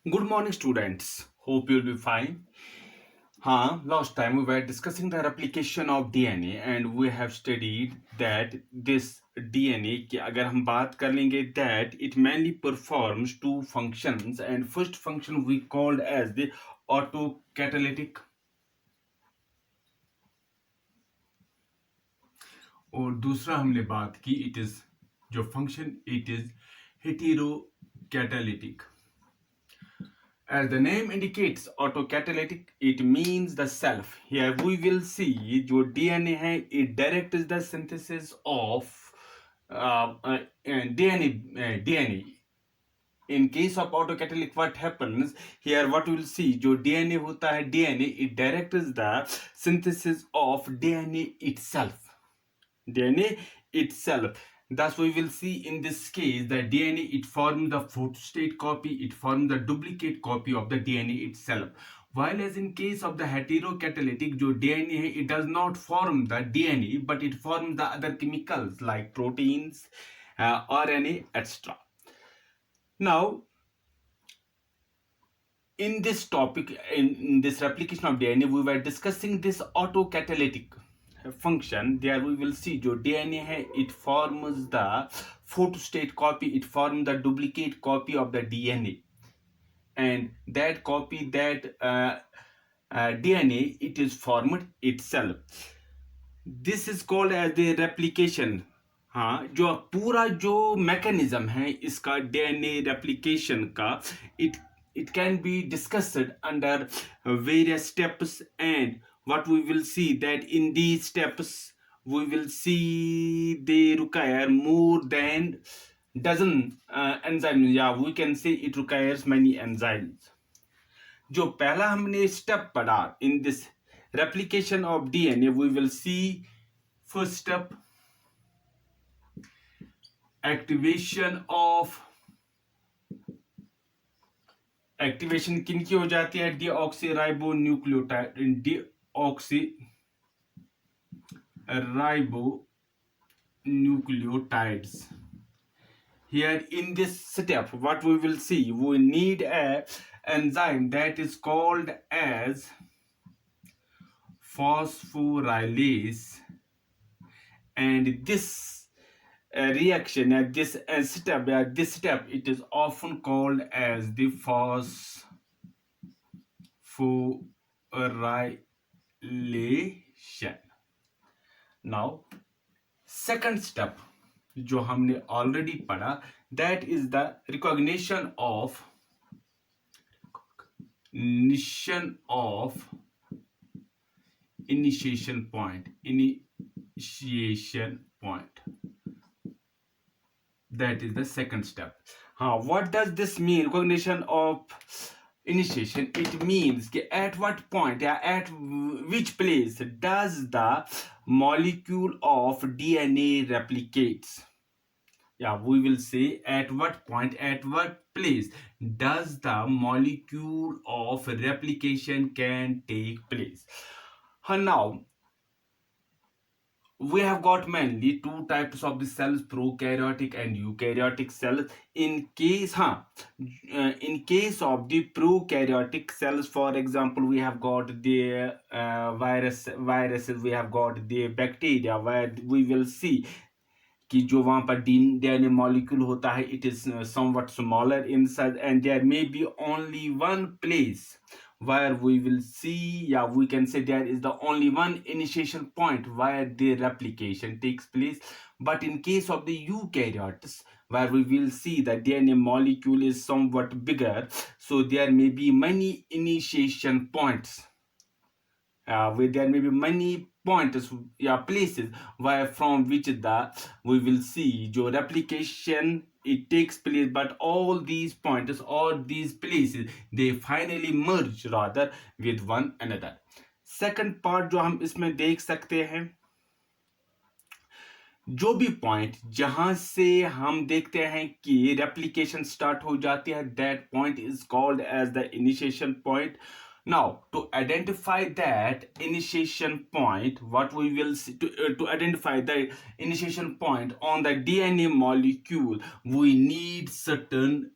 Good morning, students. Hope you'll be fine. Last time we were discussing the replication of DNA and we have studied that this DNA की अगर हम बात कर लेंगे that it mainly performs two functions and first function we called as the autocatalytic और दूसरा हमने बात की it is जो function it is heterocatalytic. As the name indicates, autocatalytic, it means the self. Here we will see जो DNA है, it directs the synthesis of DNA. In case of autocatalytic, what happens here? What we will see, जो DNA होता है, DNA it directs the synthesis of DNA itself. DNA itself. Thus, we will see in this case that DNA it forms the photostate copy, it forms the duplicate copy of the DNA itself. While as in case of the heterocatalytic, जो DNA है, it does not form the DNA, but it forms the other chemicals like proteins, RNA, etc. Now, in this topic, in this replication of DNA, we were discussing this autocatalytic function. There we will see जो DNA है it forms the photostate copy, it forms the duplicate copy of the DNA, and that copy that DNA it is formed itself. This is called as the replication. हाँ, जो पूरा जो mechanism है इसका DNA replication का it can be discussed under various steps, and what we will see that in these steps we will see they require more than dozen enzymes. Yeah, we can say it requires many enzymes. जो पहला हमने step पढ़ा in this replication of DNA, we will see first step activation किन की हो जाती है? Deoxyribo nucleotide, deoxyribo nucleotides. Here in this step, what we will see, we need a enzyme that is called as phosphorylase, and this reaction at this step it is often called as the phosphorylation. Now second step जो हमने already पढ़ा, that is the recognition of initiation point. That is the second step. What does this mean? Recognition of initiation. It means at what point, at which place does the molecule of DNA replicates? We will say at what point, at what place does the molecule of replication can take place. Now we have got mainly two types of the cells, prokaryotic and eukaryotic cells. In case of the prokaryotic cells, for example, we have got the viruses, we have got the bacteria, where we will see कि जो वहाँ पर DNA molecule होता है, it is somewhat smaller in size, and there may be only one place where we will see, we can say there is the only one initiation point where the replication takes place. But in case of the eukaryotes, where we will see the DNA molecule is somewhat bigger, so there may be many initiation points. Where there may be many points, places where from which we will see your replication it takes place, but all these points, all these places, they finally merge rather with one another. Second part जो हम इसमें देख सकते हैं, जो भी point जहां से हम देखते हैं कि रेप्लिकेशन स्टार्ट हो जाती है, that point is called as the initiation point. Now, to identify that initiation point, what we will see, to identify the initiation point on the DNA molecule, we need certain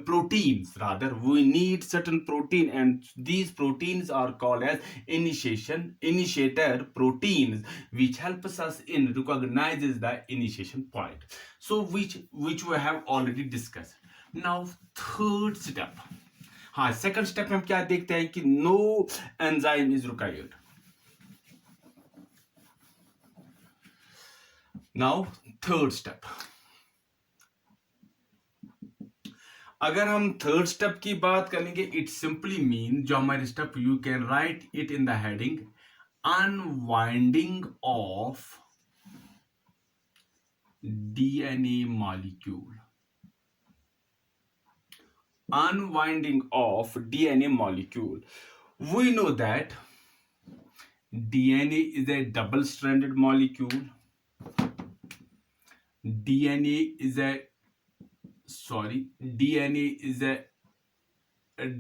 proteins, rather we need certain protein, and these proteins are called as initiator proteins, which helps us in recognizes the initiation point. So which we have already discussed. Now third step, हाँ second step में हम क्या देखते हैं कि no enzyme is required. Now third step, अगर हम third step की बात करेंगे, इट सिंपली मीन जो हमारे step, you can write it in the heading unwinding of DNA molecule. Unwinding of DNA molecule. We know that DNA is a double-stranded molecule. DNA is a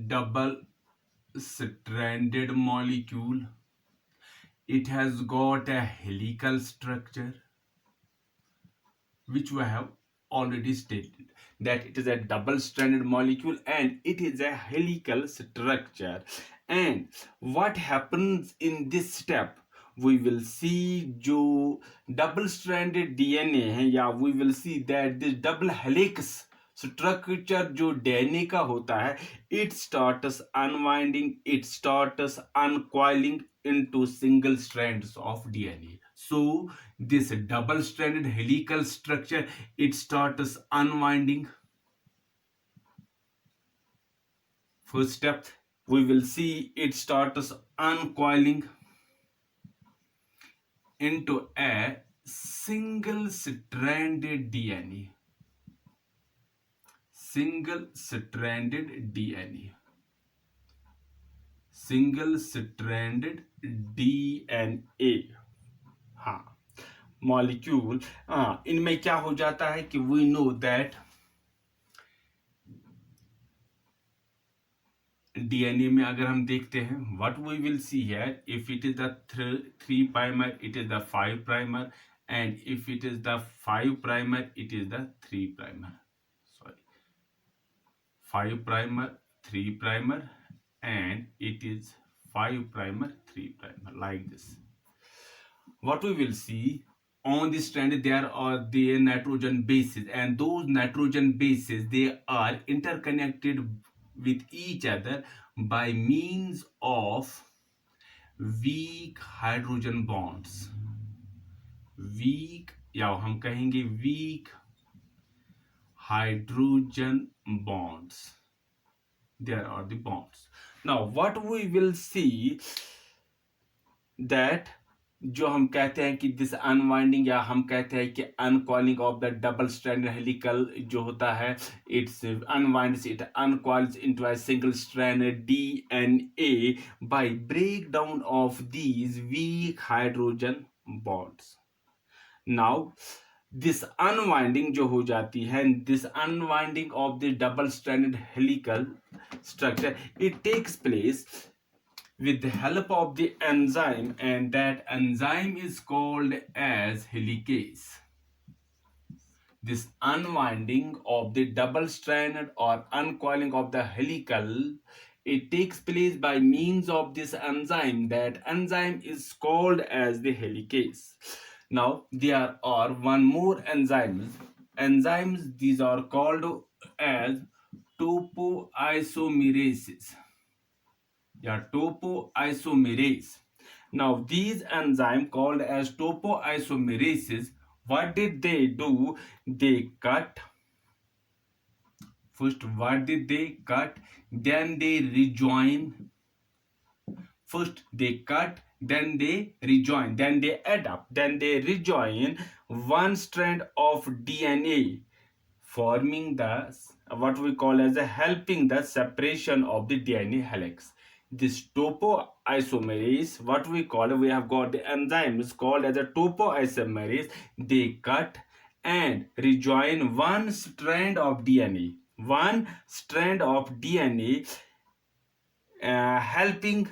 double-stranded molecule. It has got a helical structure, which we have already stated that it is a double-stranded molecule and it is a helical structure. And what happens in this step, we will see जो double-stranded DNA है, या we will see that this double helix structure जो DNA का होता है, it starts unwinding, it starts uncoiling into single strands of DNA. So this double-stranded helical structure, it starts unwinding. First step, we will see it starts uncoiling into a single-stranded DNA. Single-stranded DNA. Single-stranded DNA. हाँ molecule, हाँ इनमें क्या हो जाता है कि we know that DNA में अगर हम देखते हैं, what we will see here, if it is the 3 primer it is the 5 primer, and if it is the 5 primer it is the 3 primer, sorry 5 primer 3 primer, and it is 5 primer 3 primer, like this. What we will see, on this strand there are the nitrogen bases, and those nitrogen bases, they are interconnected with each other by means of weak hydrogen bonds. Weak, या हम कहेंगे weak hydrogen bonds. There are the bonds. Now what we will see that जो हम कहते हैं कि this unwinding, या हम कहते हैं कि uncoiling of the double strand helical जो होता है, it's unwinds, it uncoils into a single strand DNA by break down of these weak hydrogen bonds. Now this unwinding जो हो जाती है, this unwinding of the double stranded helical structure, it takes place with the help of the enzyme, and that enzyme is called as helicase. This unwinding of the double stranded or uncoiling of the helical, it takes place by means of this enzyme. That enzyme is called as the helicase. Now there are one more enzymes, these are called as topoisomerases. Yeah, topoisomerase. Now these enzymes called as topoisomerases, what did they do? They cut. First, what did they cut? Then they rejoin. First they cut, then they rejoin, then they adapt, then they rejoin one strand of DNA, forming the what we call as a helping the separation of the DNA helix. This topoisomerase, what we call, we have got the enzymes called as a topoisomerase. They cut and rejoin one strand of DNA, helping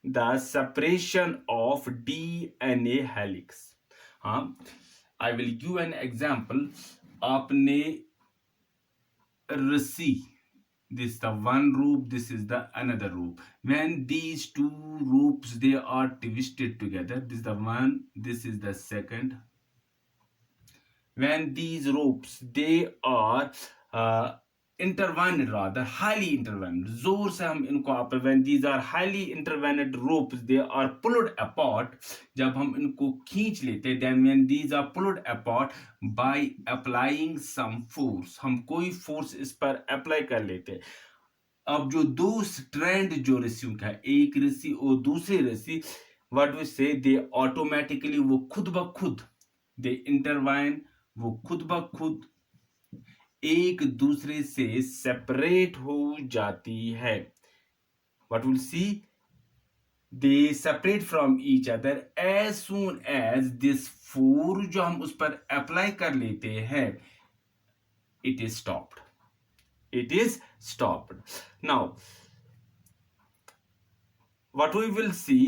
the separation of DNA helix. I will give an example. आपने rasi. This is the one rope, this is the another rope. When these two ropes they are twisted together, this is the one, this is the second. When these ropes they are intertwined, rather highly intertwined, जोर से हम इनको आप, when these are highly intertwined ropes they are pulled apart, जब हम इनको खींच लेते हैं, then when these are pulled apart by applying some force, हम कोई फोर्स इस पर अप्लाई कर लेते हैं। अब जो दो स्ट्रैंड जो रस्सियों का है, एक रस्सी और दूसरी रस्सी, what we say, they automatically वो खुद ब खुद दे इंटरवाइन, वो खुद ब खुद एक दूसरे से सेपरेट हो जाती है। What will see, they separate from each other as soon as this force जो हम उस पर अप्लाई कर लेते हैं, it is stopped, it is stopped. Now what we will see,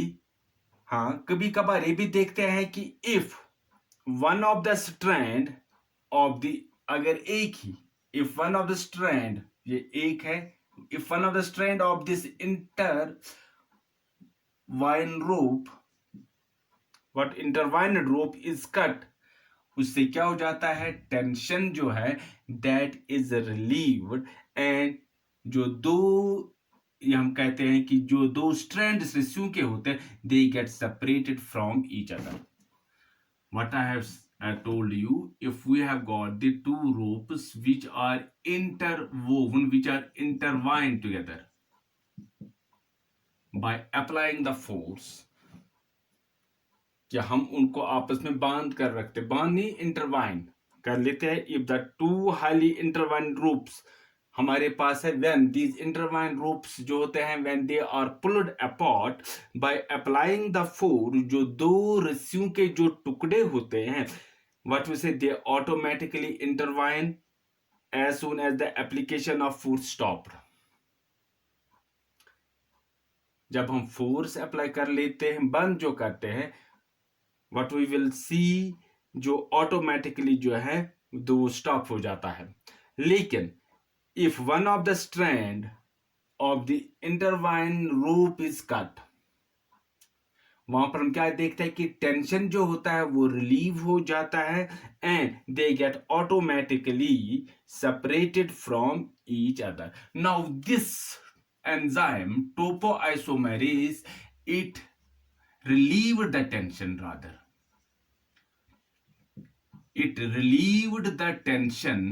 हाँ कभी कभार ये भी देखते हैं कि if one of the strand of the, अगर एक ही, if one of the strand, ये एक है, if one of the strand of this intertwined rope, what intertwined rope is cut, उससे क्या हो जाता है, टेंशन जो है दैट इज रिलीव्ड, एंड जो दो, ये हम कहते हैं कि जो दो स्ट्रैंड रस्सियों के होते हैं, they get separated from each other. What I have told you, if we have got the two ropes which are interwoven, which are intertwined together by applying the force, कि हम उनको आपस में बांध कर रखते, बांध नहीं, इंटरवाइन कर लेते हैं। If the two highly intertwine ropes हमारे पास है, व्हेन दीज इंटरवाइन रोप्स जो होते हैं, when they are pulled apart by applying the force, जो दो रस्सियों के जो टुकड़े होते हैं, what we say, they automatically intertwine as soon as the application of force stopped. जब हम फोर्स अप्लाई कर लेते हैं, बंद जो करते हैं, what we will see, जो ऑटोमेटिकली जो है दो स्टॉप हो जाता है। लेकिन if one of the strand of the intertwined rope is cut, वहां पर हम क्या देखते हैं कि टेंशन जो होता है वो रिलीव हो जाता है, and they get automatically separated from each other. Now this enzyme topoisomerase, it relieved the tension, rather it relieved the tension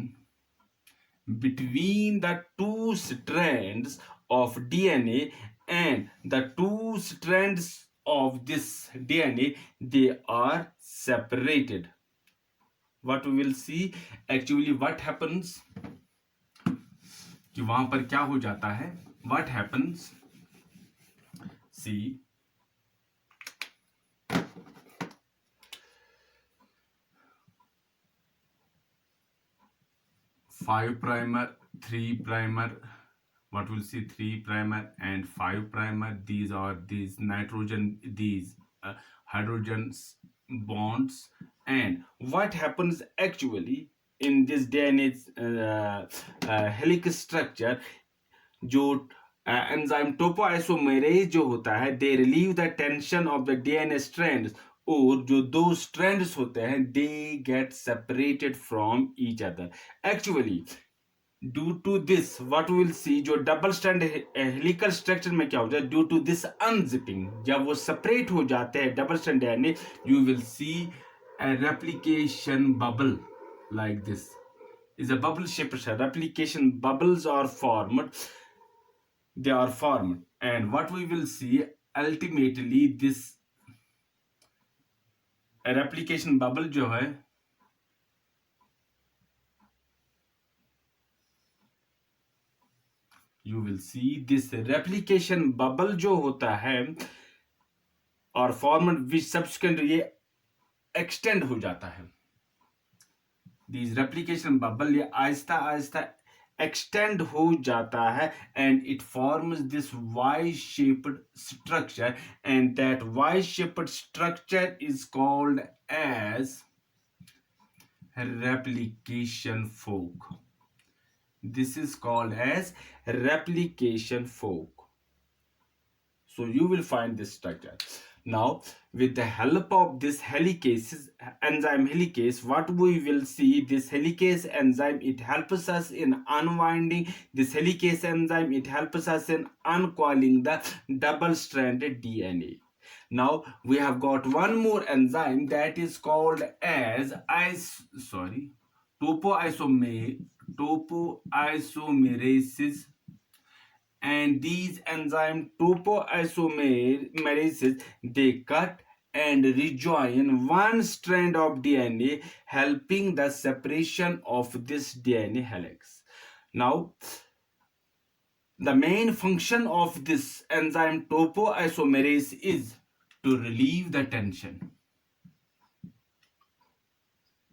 between the two strands of DNA, and the two strands of this DNA, they are separated. What we will see, actually what happens, कि वहां पर क्या हो जाता है, what happens, see, 5 primer, 3 primer, what we'll see, 3 primer and 5 primer, these are these nitrogen, these hydrogen bonds. And what happens actually in this DNA helix structure, जो enzyme topoisomerase जो होता है, they relieve the tension of the DNA strands, और जो दो strands होते हैं, they get separated from each other. Actually due to this, what will see, जो डबल स्ट्रैंड हेलिकल स्ट्रक्चर में क्या होता है, ड्यू टू दिस अनजिपिंग, जब वो सेपरेट हो जाते हैं double strand DNA, you will see a replication bubble like this, is a bubble shaped replication bubbles are formed, they are formed, and what we will see ultimately, this replication bubble जो है, you will see this replication bubble जो होता है और formed which subsequent ये extend हो जाता है, these replication bubble ये आहिस्ता आहिस्ता extend हो जाता है, and it forms this Y-shaped structure, and that Y-shaped structure is called as replication fork. This is called as replication fork. So you will find this structure. Now, with the help of this helicase, enzyme helicase, what we will see, this helicase enzyme, it helps us in unwinding. This helicase enzyme, it helps us in uncoiling the double-stranded DNA. Now we have got one more enzyme that is called as topoisomerases, and these enzyme topoisomerases, they cut and rejoin one strand of DNA, helping the separation of this DNA helix. Now, the main function of this enzyme topoisomerase is to relieve the tension.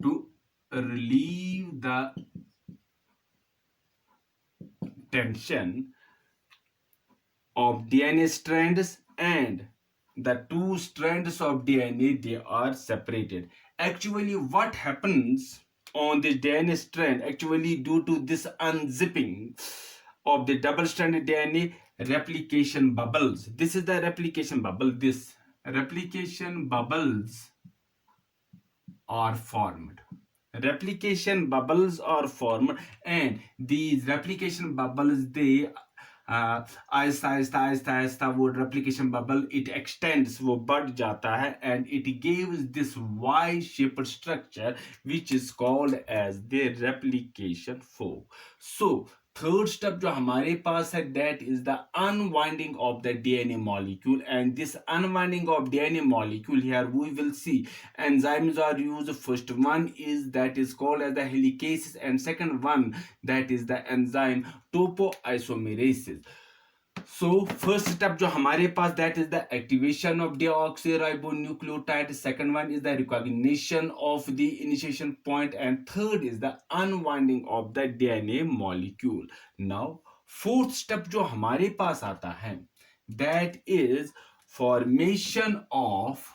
To relieve the tension of DNA strands, and the two strands of DNA, they are separated. Actually, what happens on the DNA strand, actually due to this unzipping of the double-stranded DNA, replication bubbles. This is the replication bubble. This replication bubbles are formed. Replication bubbles are formed, and these replication bubbles, they Aahista Aahista Aahista Aahista वो replication bubble, it extends, वो बढ़ जाता है, and it gives this Y shaped structure which is called as the replication fork. So third step जो हमारे पास है, that is the unwinding of the DNA molecule, and this unwinding of DNA molecule, here we will see enzymes are used. First one is that is called as the helicases, and second one, that is the enzyme topoisomerases. So first step जो हमारे पास, that is the activation of deoxyribonucleotide. Second one is the recognition of the initiation point, and third is the unwinding of the DNA molecule. Now fourth step जो हमारे पास आता है, that is formation of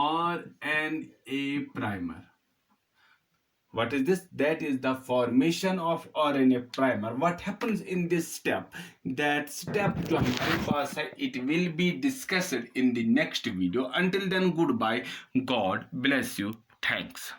RNA primer. What is this? That is the formation of RNA primer. What happens in this step? That step जो हमारे पास है, it will be discussed in the next video. Until then, goodbye. God bless you. Thanks.